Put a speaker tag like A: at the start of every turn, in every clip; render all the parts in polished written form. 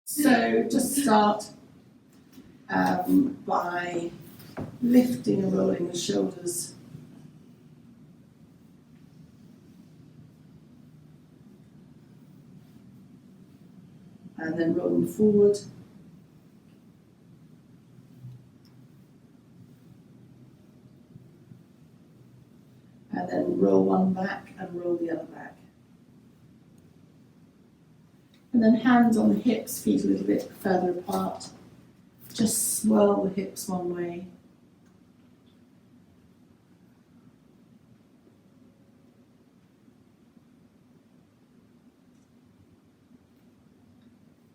A: So just start by lifting and rolling the shoulders. And then roll them forward. And then roll one back and roll the other back. And then hands on the hips, feet a little bit further apart. Just swirl the hips one way.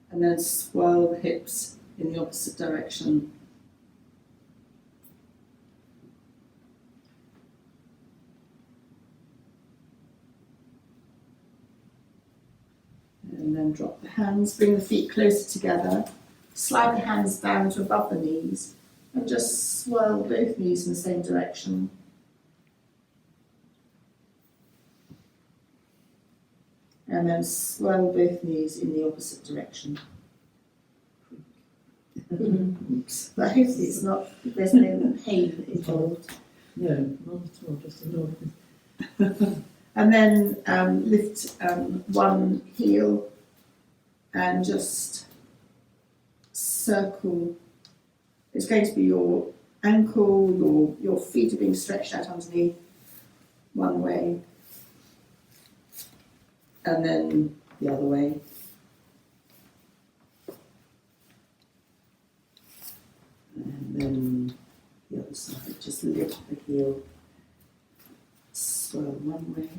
A: And then swirl the hips in the opposite direction. And then drop the hands, bring the feet closer together, slide the hands down to above the knees, and just swirl both knees in the same direction. And then swirl both knees in the opposite direction. Oops. But hopefully it's not, there's no pain involved.
B: No, not at all, just a
A: And then lift one heel and just circle. It's going to be your ankle, your feet are being stretched out underneath one way, and then the other way. And then the other side, just lift the heel, swirl one way,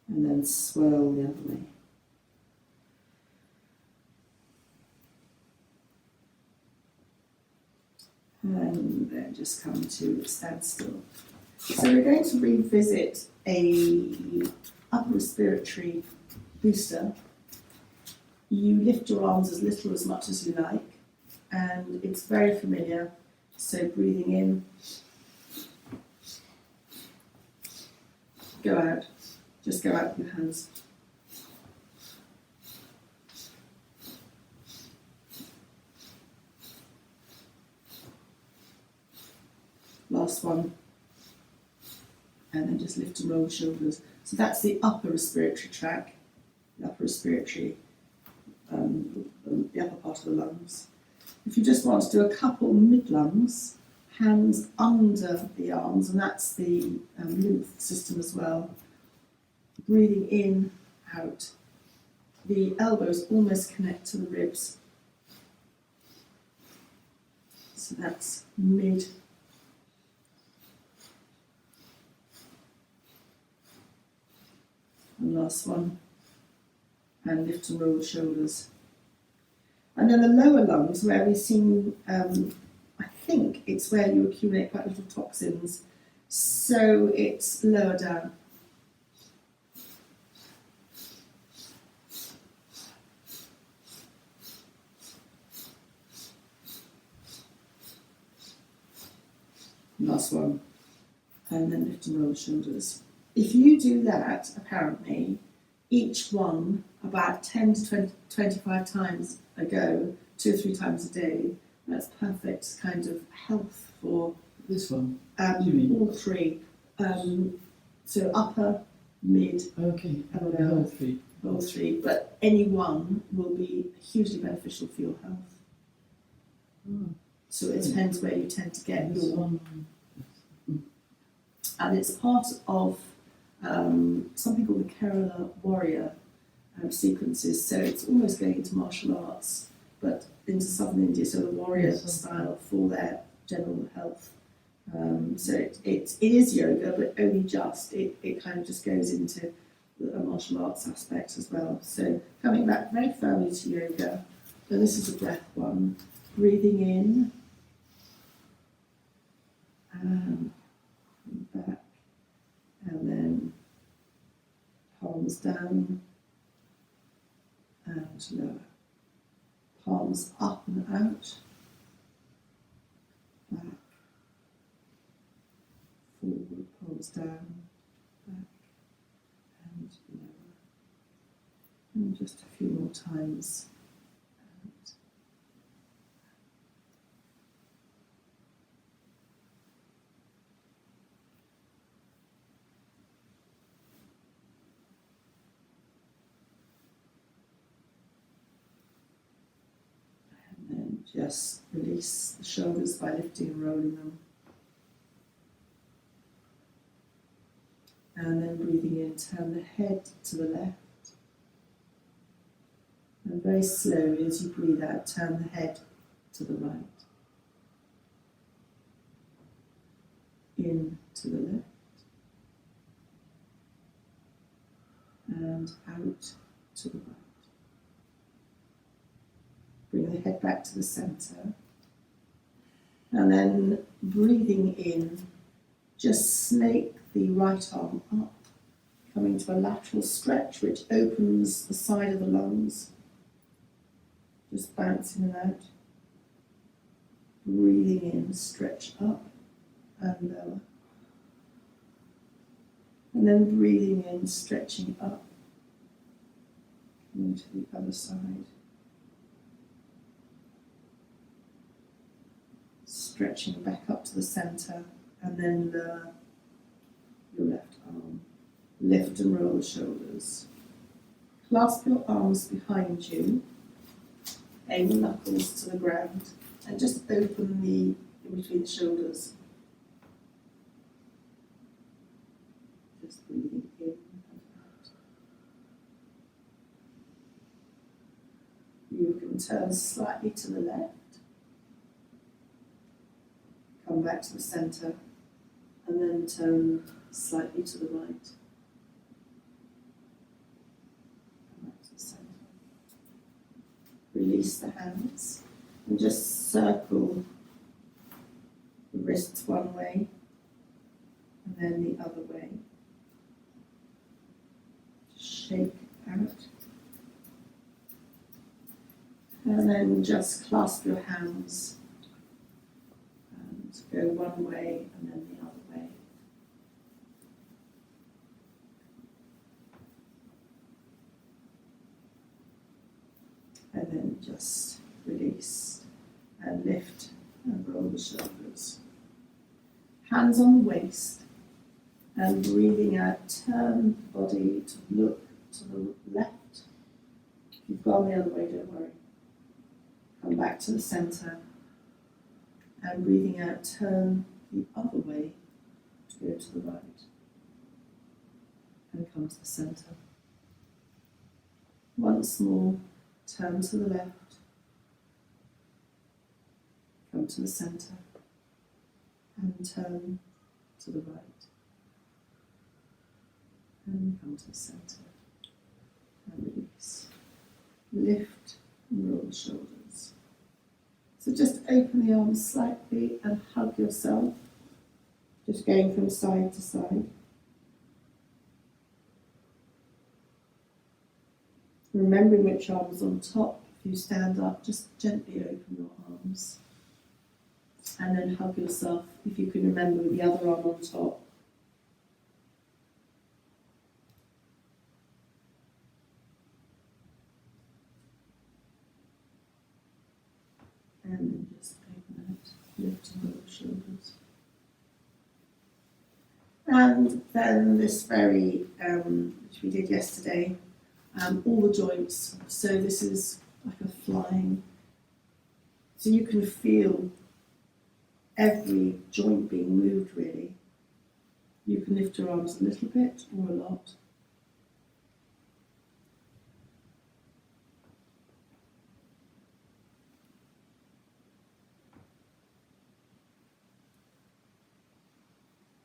A: and then swirl the other way. And then just come to a standstill. So we're going to revisit a upper respiratory booster. You lift your arms as little or as much as you like, and it's very familiar. So breathing in, go out, just go out with your hands. Last one. And then just lift and roll the shoulders. So that's the upper respiratory tract, the upper respiratory, the upper part of the lungs. If you just want to do a couple mid-lungs, hands under the arms, and that's the lymph system as well. Breathing in, out. The elbows almost connect to the ribs. So that's mid. And last one. And lift and roll the shoulders. And then the lower lungs, where we've seen, I think it's where you accumulate quite little toxins. So it's lower down. Last one. And then lift and roll the shoulders. If you do that, apparently, each one about 10 to 25 times a go, 2 or 3 times a day, that's perfect kind of health for
B: this one.
A: All three. So upper, mid,
B: okay,
A: and lower.
B: All three.
A: All three, but any one will be hugely beneficial for your health.
B: Oh.
A: So it depends where you tend to get
B: This
A: your.
B: one.
A: And it's part of something called the Kerala Warrior sequences. So it's almost going into martial arts, but into southern India, so the warrior style for their general health. So it is yoga, but only just. It kind of just goes into a martial arts aspect as well. So coming back very firmly to yoga, and this is a breath one. Breathing in, and back, and then palms down and lower. Palms up and out, back, forward, palms down, back and lower. And just a few more times. And then just release the shoulders by lifting and rolling them. And then breathing in, turn the head to the left. And very slowly as you breathe out, turn the head to the right. In to the left. And out to the right. Bring the head back to the centre. And then breathing in, just snake the right arm up, coming to a lateral stretch which opens the side of the lungs. Just bouncing it out. Breathing in, stretch up and lower. And then breathing in, stretching up into the other side. Stretching back up to the centre and then lower your left arm. Lift and roll the shoulders. Clasp your arms behind you. Aim the knuckles to the ground and just open the in between the shoulders. Just breathing in and out. You can turn slightly to the left. Come back to the centre and then turn slightly to the right. Come back to the centre. Release the hands and just circle the wrists one way and then the other way. Shake out. And then just clasp your hands and go one way and then the other way. And then just release and lift and roll the shoulders. Hands on the waist and breathing out, turn the body to look to the left. If you've gone the other way, don't worry. Come back to the centre and breathing out, turn the other way to go to the right and come to the centre. Once more, turn to the left, come to the centre and turn to the right and come to the centre and release. Lift and roll the shoulders. So just open the arms slightly and hug yourself, just going from side to side. Remembering which arm is on top. If you stand up, just gently open your arms. And then hug yourself, if you can remember, with the other arm on top. And then just open out, lift and roll the shoulders. And then this very, which we did yesterday, all the joints. So this is like a flying. So you can feel every joint being moved really. You can lift your arms a little bit or a lot.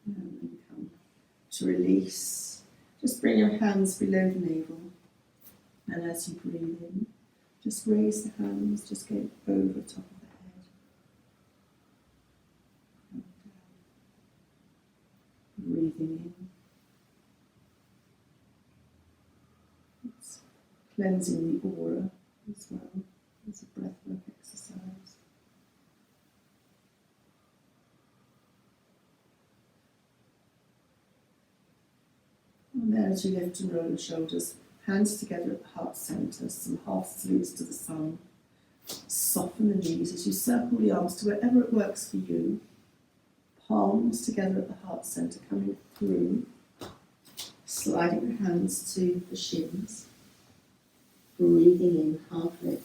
A: And then come to release. Just bring your hands below the navel. And as you breathe in, just raise the hands, just go over top of the head. And down. Breathing in. It's cleansing the aura as well. It's a breathwork exercise. And then as you lift and roll the shoulders, Hands together at the heart centre, some half salutes to the sun. Soften the knees as you circle the arms to wherever it works for you. Palms together at the heart centre, coming through. Sliding your hands to the shins. Breathing in, half lift.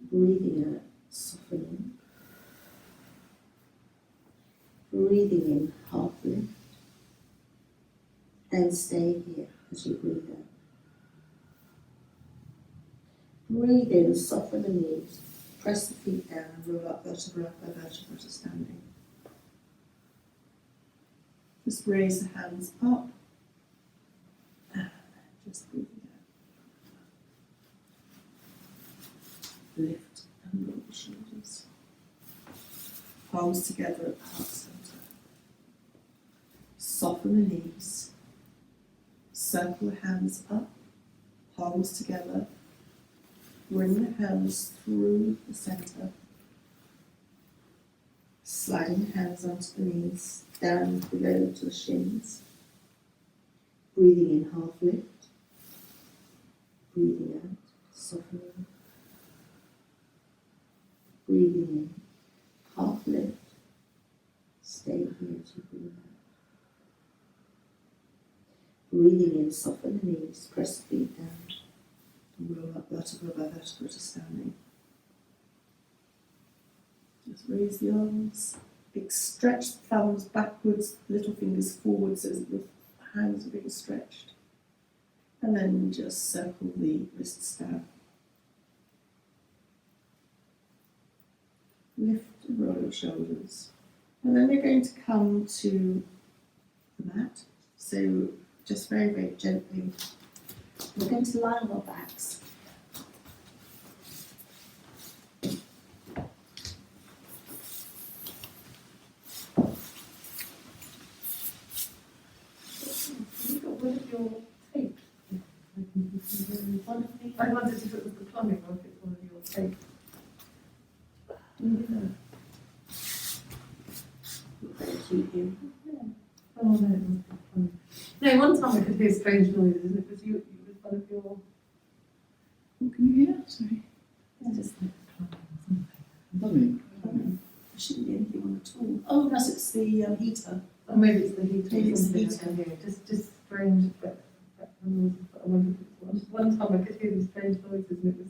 A: Breathing out, softening. Breathing in, half lift. And stay here as you breathe out. Breathe in, soften the knees. Press the feet down and roll up vertebra by vertebra to standing. Just raise the hands up. And just breathing out. Lift and roll the shoulders. Palms together at the heart centre. Soften the knees. Circle the hands up. Palms together. Bring the hands through the centre. Sliding the hands onto the knees, down below to the shins. Breathing in, half lift. Breathing out, softening. Breathing in, half lift. Stay here as you breathe out. Breathing in, soften the knees, press the feet down. Roll up vertebra by vertebra to standing. Just raise the arms. Big stretch the thumbs backwards, little fingers forwards so that the hands are being stretched. And then just circle the wrists down. Lift and roll your shoulders. And then we're going to come to the mat. So just very, very gently. We're going to lie on our backs.
B: You got one of your tape. I wondered if it was the plumbing or if it's one of your tape.
A: Very cute here.
B: Oh no, it must be plumbing. No, one time I could hear strange noises, and it was you. It was one of your.
A: Oh, can you hear? Sorry.
B: Just like plumbing.
C: Plumbing.
A: There shouldn't be anything on at all. Oh, unless it's the heater.
B: Or maybe it's the heater.
A: Maybe it's the
B: or something
A: heater.
B: I can hear. Just strange noises. But I wondered if it was one time I could hear these strange noises, and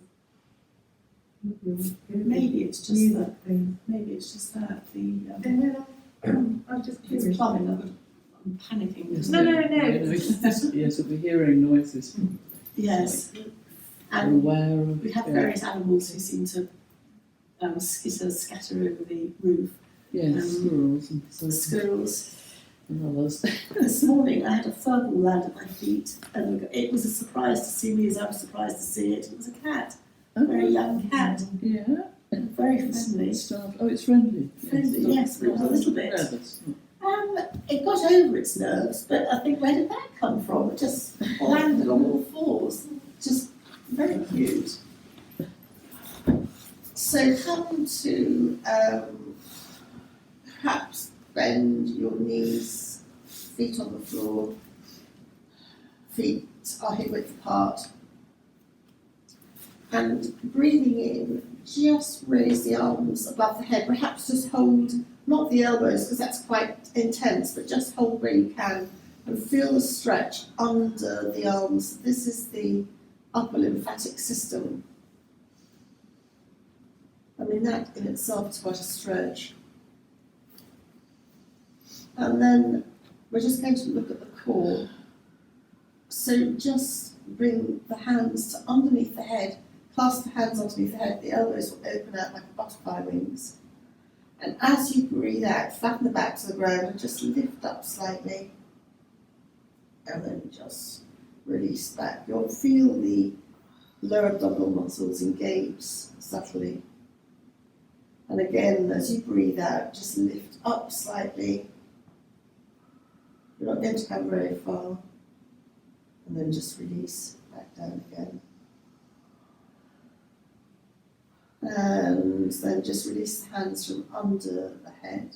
B: it was.
A: Maybe it's just
B: music
A: that.
B: thing.
A: Maybe it's just that.
B: I was just
A: It's
B: curious.
A: plumbing. I'm panicking.
C: Yes,
B: No.
C: yes, we're hearing noises.
A: Yes.
C: We're
A: And
C: aware of.
A: we have various animals who seem to scatter over the roof.
C: Yes, squirrels and so
A: Squirrels.
C: and others.
A: This morning I had a furball land at my feet, and it was a surprise to see me as I was surprised to see it. It was a cat, a very young cat,
C: Yeah.
A: and very friendly.
C: Oh, it's friendly.
A: Friendly, yes, but it was a little bit.
C: Nervous.
A: It got over its nerves, but I think where did that come from? It just landed on all fours. Just very cute. So come to perhaps bend your knees, feet on the floor, feet are hip width apart. And breathing in, just raise the arms above the head, perhaps just hold, not the elbows because that's quite intense, but just hold where you can and feel the stretch under the arms. This is the upper lymphatic system. I mean, that in itself is quite a stretch. And then we're just going to look at the core. So just bring the hands to underneath the head, clasp the hands underneath the head, the elbows will open out like butterfly wings. And as you breathe out, flatten the back to the ground and just lift up slightly. And then just release back. You'll feel the lower abdominal muscles engage subtly. And again, as you breathe out, just lift up slightly. You're not going to come very far. And then just release back down again. And then just release the hands from under the head.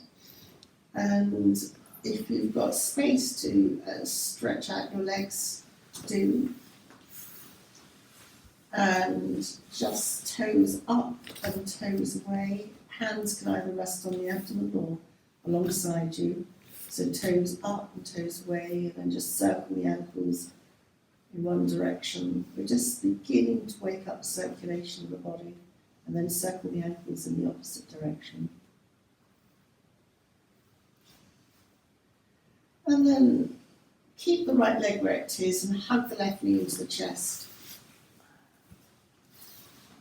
A: And if you've got space to stretch out your legs, to do. And just toes up and toes away. Hands can either rest on the abdomen or alongside you. So toes up and toes away, and then just circle the ankles in one direction. We're just beginning to wake up the circulation of the body, and then circle the ankles in the opposite direction. And then keep the right leg where it is and hug the left knee into the chest.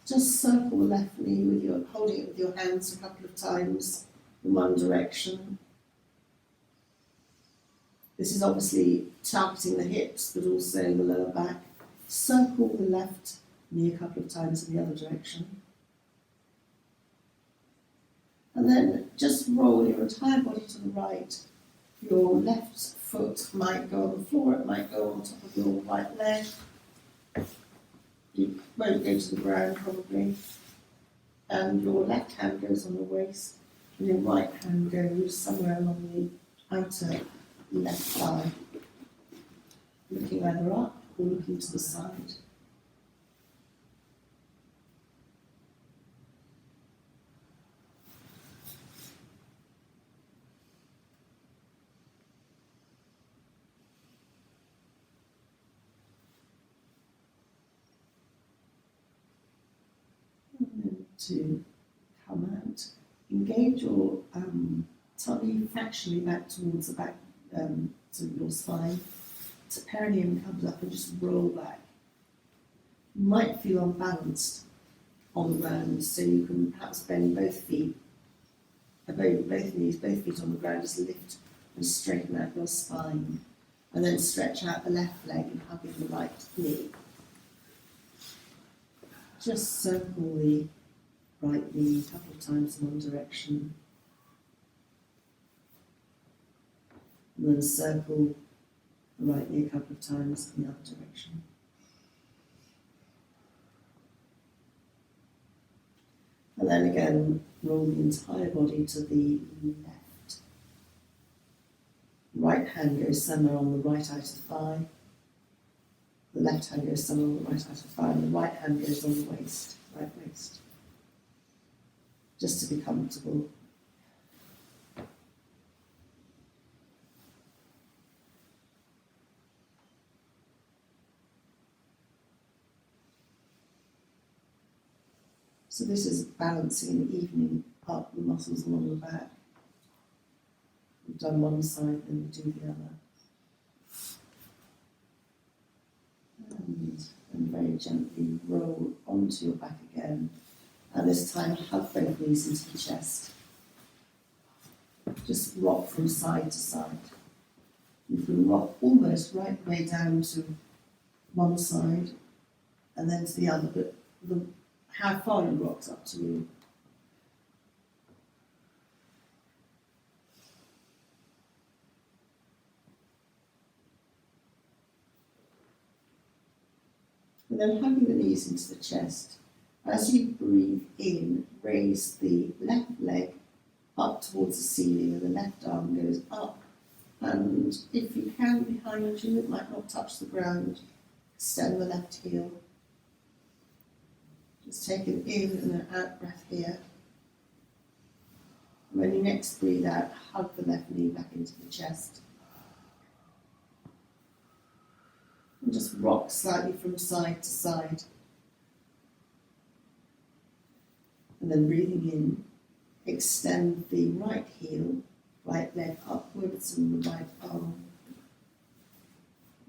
A: Just circle the left knee with your, holding it with your hands a couple of times in one direction. This is obviously targeting the hips, but also the lower back. Circle the left knee a couple of times in the other direction. And then just roll your entire body to the right. Your left foot might go on the floor, it might go on top of your right leg. You won't go to the ground probably. And your left hand goes on the waist, and your right hand goes somewhere along the outer left thigh, looking either up or looking to the side. And then to come out, engage your tummy factionally back towards the back, to your spine. So perineum comes up and just roll back. You might feel unbalanced on the ground, so you can perhaps bend both feet, both knees, both feet on the ground, just lift and straighten out your spine. And then stretch out the left leg and hug in the right knee. Just circle the right knee a couple of times in one direction. And then circle the right knee a couple of times in the other direction. And then again, roll the entire body to the left. Right hand goes somewhere on the right outer thigh. The left hand goes somewhere on the right outer thigh, and the right hand goes on the waist, right waist. Just to be comfortable. So this is balancing and evening up the muscles along the back. We've done one side, then we do the other. And very gently roll onto your back again. And this time hug both knees into the chest. Just rock from side to side. You can rock almost right the way down to one side and then to the other, but how far you rock's up to you. And then hugging the knees into the chest. As you breathe in, raise the left leg up towards the ceiling and the left arm goes up. And if you can, behind you, it might not touch the ground. Extend the left heel. Just take an in and an out breath here. And when you next breathe out, hug the left knee back into the chest. And just rock slightly from side to side. And then breathing in, extend the right heel, right leg upwards and the right arm.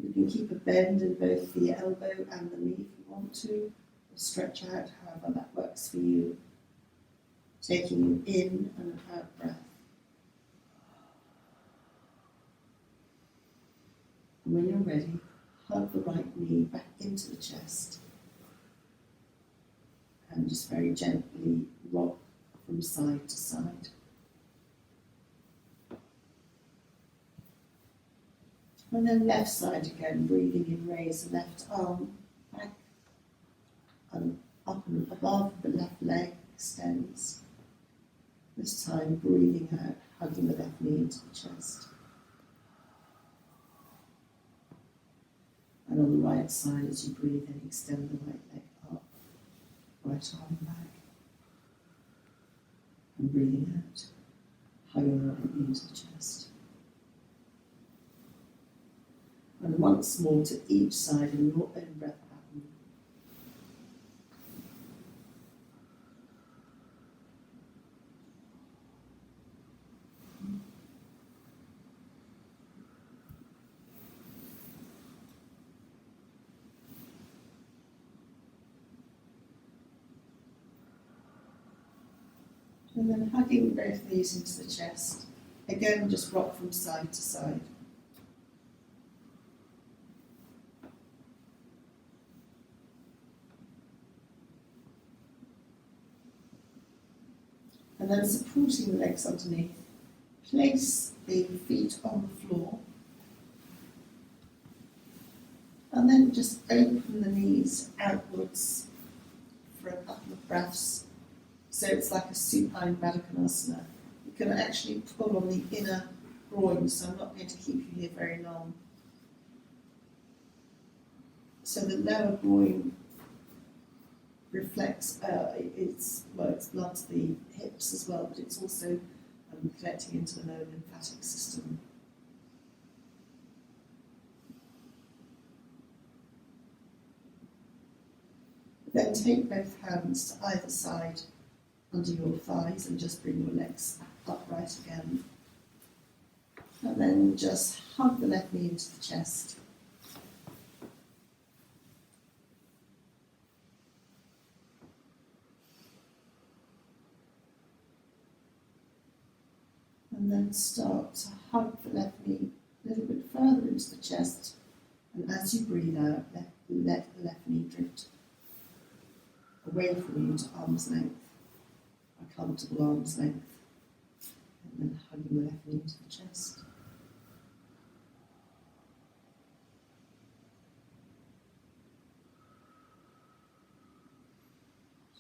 A: You can keep a bend in both the elbow and the knee if you want to, or stretch out however that works for you. Taking an in and an out breath. And when you're ready, hug the right knee back into the chest. And just very gently rock from side to side. And then left side again, breathing in, raise the left arm back and up and above, the left leg extends. This time breathing out, hugging the left knee into the chest. And on the right side, as you breathe in, extend the right leg up, right arm back. And breathing out, hugging the right knee into the chest. And once more to each side in your own breath pattern. And then hugging both knees into the chest. Again, just rock from side to side. And then supporting the legs underneath. Place the feet on the floor. And then just open the knees outwards for a couple of breaths. So it's like a supine Baddha Konasana. You can actually pull on the inner groin, so I'm not going to keep you here very long. So the lower groin reflects, it's blood to the hips as well, but it's also connecting into the lower lymphatic system. Then take both hands to either side under your thighs and just bring your legs upright again. And then just hug the left knee into the chest. And then start to hug the left knee a little bit further into the chest. And as you breathe out, let the left knee drift away from you to arm's length, a comfortable arm's length. And then hugging the left knee into the chest.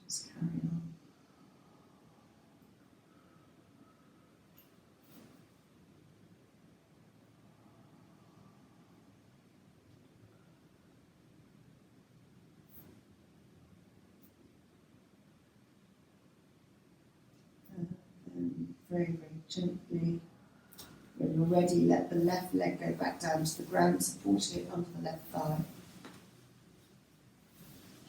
A: Just carry on. And very, very gently, when you're ready, let the left leg go back down to the ground, supporting it under the left thigh.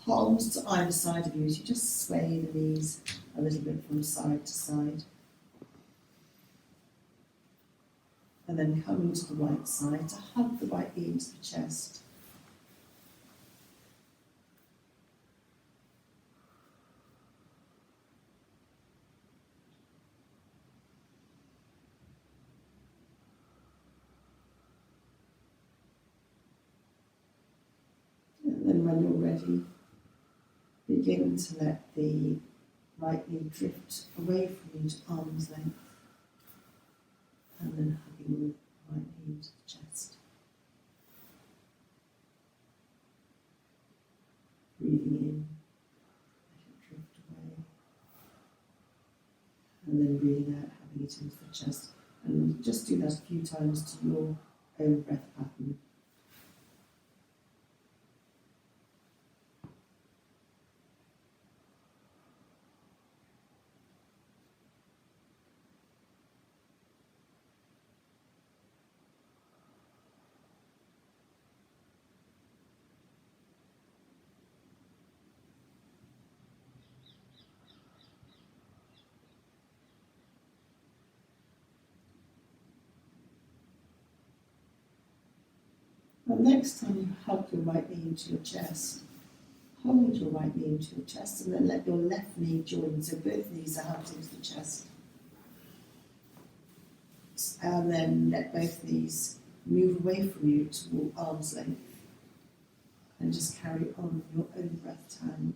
A: Palms to either side of you as you just sway the knees a little bit from side to side. And then coming to the right side to hug the right knee into the chest. And then when you're ready, begin to let the right knee drift away from you to arm's length. And then hugging the right knee into the chest. Breathing in, let it drift away. And then breathing out, hugging it into the chest. And just do that a few times to your own breath pattern. And next time you hug your right knee into your chest, hold your right knee into your chest and then let your left knee join, so both knees are hugged into the chest. And then let both knees move away from you toward arm's length. And just carry on your own breath time,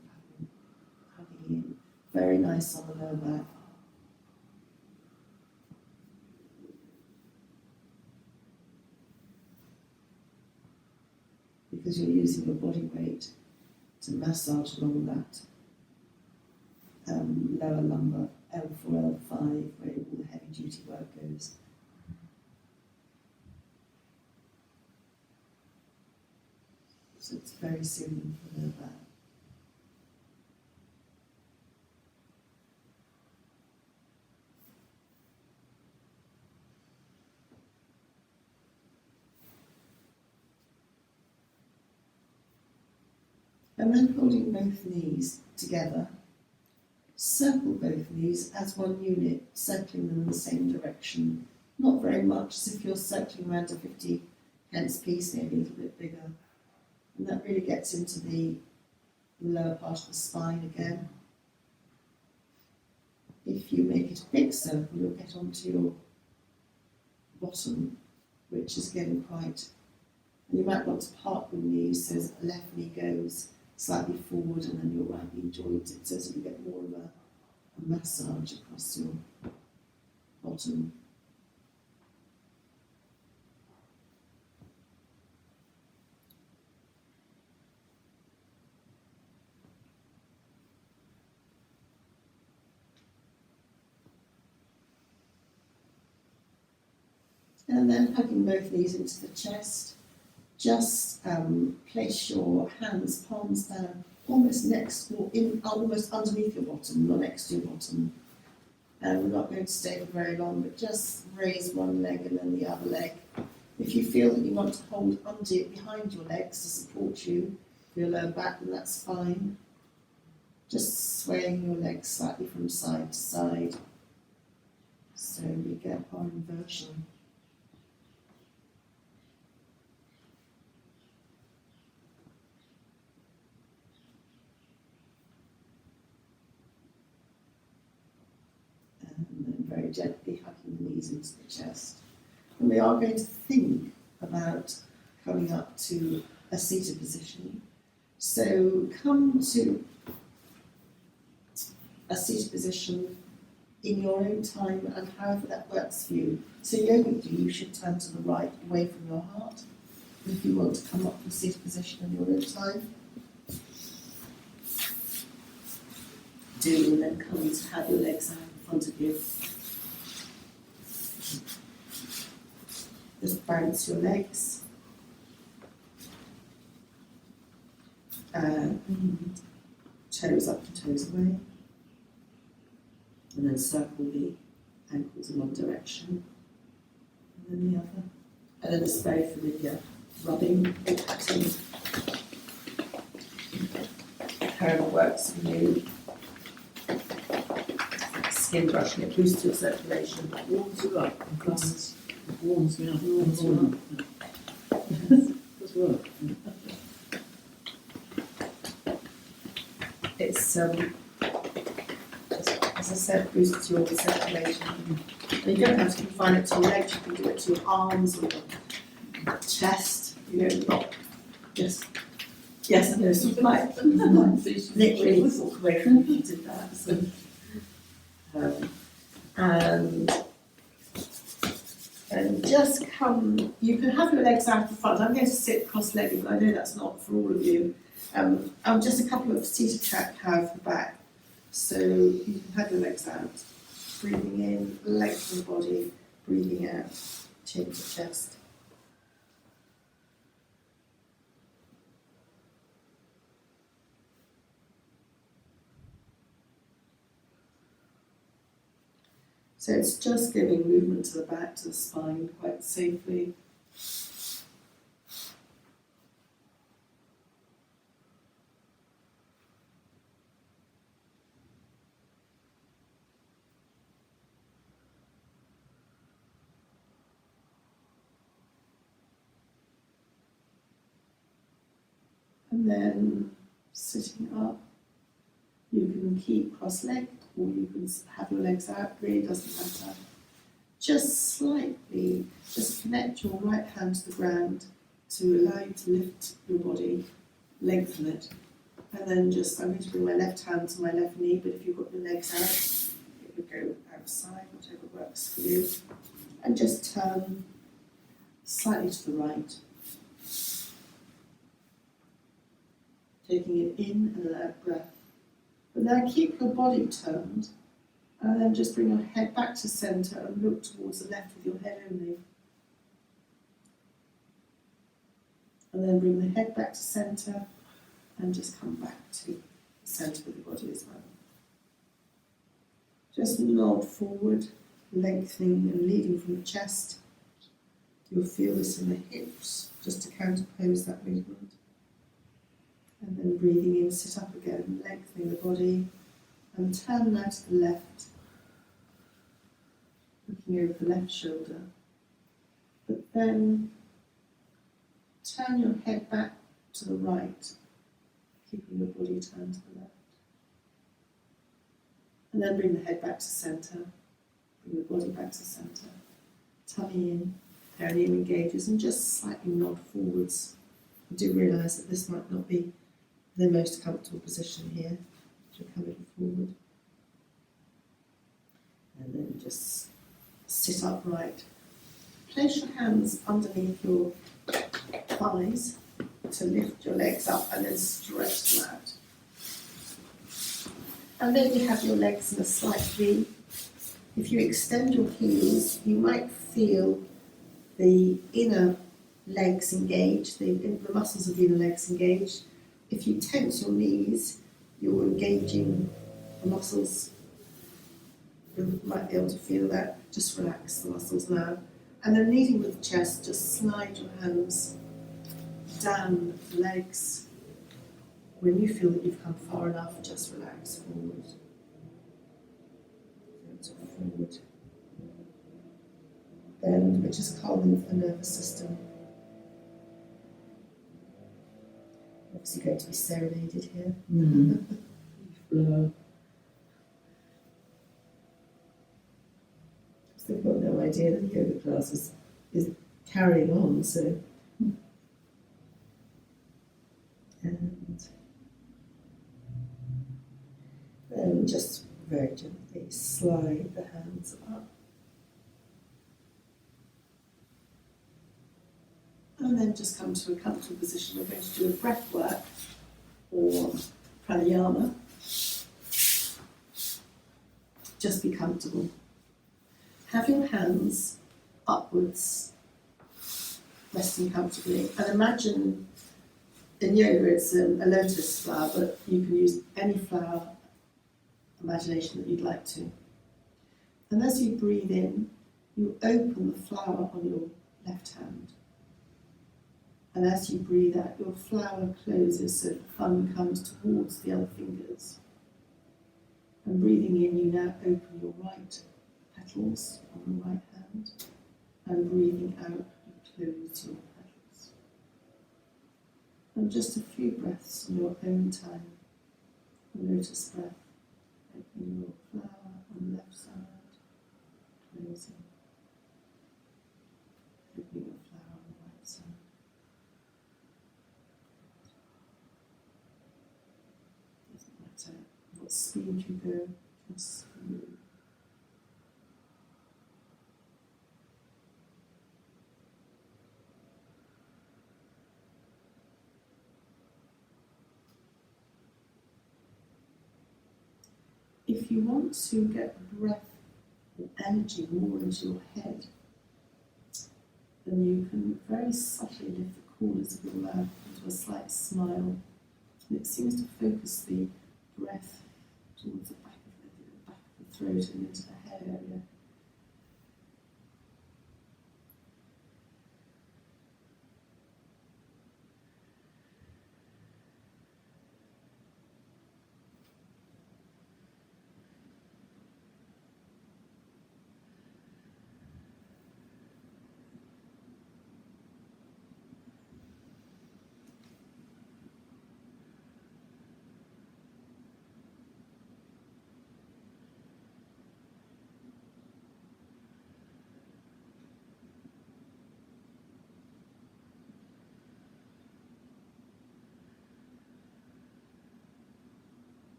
A: hugging in. Very nice on the lower back. Because you're using your body weight to massage along that lower lumbar, L4, L5, where all the heavy duty work goes. So it's very soothing for the lower back. And then holding both knees together, circle both knees as one unit, circling them in the same direction. Not very much, as if you're circling around a 50 pence piece, maybe a little bit bigger. And that really gets into the lower part of the spine again. If you make it a big circle, you'll get onto your bottom, which is getting quite, and you might want to part your knees so that the left knee goes slightly forward and then your right knee jointed, so that you get more of a massage across your bottom. And then hugging both knees into the chest. Just place your hands, palms down, almost next or in, almost underneath your bottom, not next to your bottom. And we're not going to stay for very long, but just raise one leg and then the other leg. If you feel that you want to hold under behind your legs to support you for your lower back, then that's fine. Just swaying your legs slightly from side to side. So we get our inversion. And then very gently hugging the knees into the chest. And we are going to think about coming up to a seated position. So come to a seated position in your own time and however that works for you. So yogically you should turn to the right, away from your heart. If you want to come up to a seated position in your own time, do, and then come to have your legs out in front of you. Just bounce your legs. Toes up and toes away. And then circle the ankles in one direction and then the other. And then it's very familiar rubbing or patting. However works for you. Skin brushing, it boosts your circulation.
C: It warms you up. It warms me up.
A: Warms you
C: Does work.
A: It's as I said, boosts your circulation. And you don't have to confine it to your legs, you can do it to your arms or your chest, you know, not just, yes, I know, sort of like, Nick really would walk away from if you did that. So, and just come, you can have your legs out the front. I'm going to sit cross-legged, but I know that's not for all of you. Just a couple of seated cat cow for the back. So you can have your legs out, breathing in, lengthen the body, breathing out, change the chest. So it's just giving movement to the back, to the spine quite safely. And then sitting up, you can keep cross-legged or you can have your legs out, really doesn't matter. Just slightly, just connect your right hand to the ground to allow you to lift your body, lengthen it. And then just, I'm going to bring my left hand to my left knee, but if you've got your legs out, it would go outside, whatever works for you. And just turn slightly to the right. Taking it in and out breath. But now keep your body turned and then just bring your head back to centre and look towards the left with your head only. And then bring the head back to centre and just come back to the centre of the body as well. Just nod forward, lengthening and leading from the chest. You'll feel this in the hips, just to counterpose that movement. And then breathing in, sit up again, lengthening the body, and turn now to the left, looking over the left shoulder. But then turn your head back to the right, keeping your body turned to the left. And then bring the head back to centre, bring the body back to centre, tummy in, perineum engages, and just slightly nod forwards. I do realise that this might not be the most comfortable position here, so come a little forward. And then just sit upright. Place your hands underneath your thighs to lift your legs up and then stretch them out. And then you have your legs in a slight V. If you extend your heels, you might feel the inner legs engage, the muscles of the inner legs engage. If you tense your knees, you're engaging the muscles. You might be able to feel that. Just relax the muscles now. And then leading with the chest, just slide your hands down the legs. When you feel that you've come far enough, just relax forward. Forward. Then we're just calming the nervous system. Obviously going to be serenaded here.
C: Flow.
A: They've got no idea that the yoga class is carrying on, so. And then just very gently slide the hands up. And then just come to a comfortable position. We're going to do a breath work or pranayama. Just be comfortable. Have your hands upwards, resting comfortably. And imagine, in yoga it's a lotus flower, but you can use any flower imagination that you'd like to. And as you breathe in, you open the flower on your left hand. And as you breathe out, your flower closes so the thumb comes towards the other fingers. And breathing in, you now open your right petals on the right hand. And breathing out, you close your petals. And just a few breaths on your own time. A lotus breath. Opening your flower on the left side, closing. Opening your flower on the right side. Doesn't matter what speed you go, just move. If you want to get breath or energy more into your head, then you can very subtly lift the corners of your mouth into a slight smile. And it seems to focus the breath towards the back of the throat and into the head area.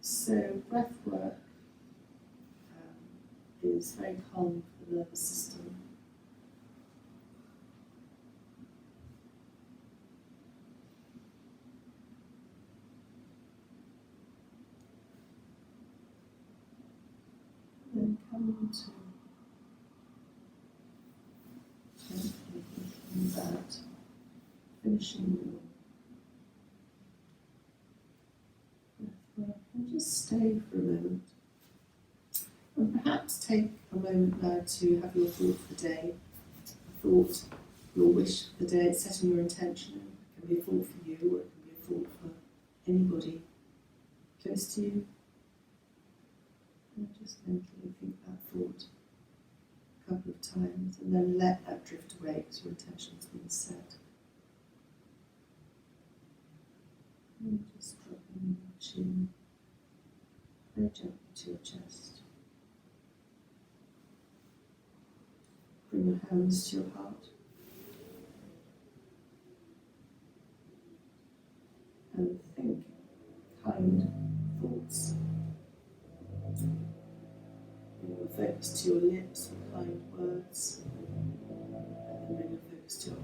A: So breathwork is very calm for the nervous system. Then come to gently thinking that, finishing your breathwork, and just stay for a moment. And perhaps take a moment now to have your thought for the day, a thought, your wish for the day, setting your intention. It can be a thought for you, or it can be a thought for anybody close to you. And just mentally think that thought a couple of times, and then let that drift away because your intention's been set. And just dropping your chin very gently to your chest. Bring your hands to your heart. And think kind thoughts. Bring your focus to your lips with kind words. And then bring your focus to your